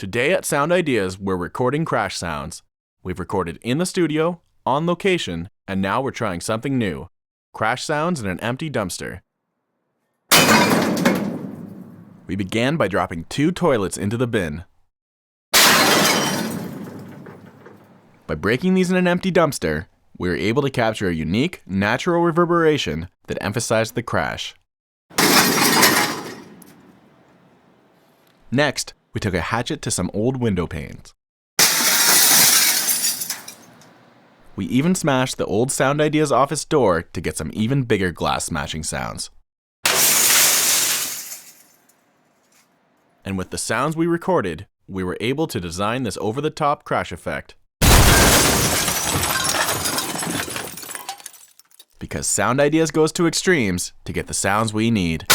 Today at Sound Ideas, we're recording crash sounds. We've recorded in the studio, on location, and now we're trying something new. Crash sounds in an empty dumpster. We began by dropping 2 toilets into the bin. By breaking these in an empty dumpster, we were able to capture a unique, natural reverberation that emphasized the crash. Next, we took a hatchet to some old window panes. We even smashed the old Sound Ideas office door to get some even bigger glass smashing sounds. And with the sounds we recorded, we were able to design this over-the-top crash effect. Because Sound Ideas goes to extremes to get the sounds we need.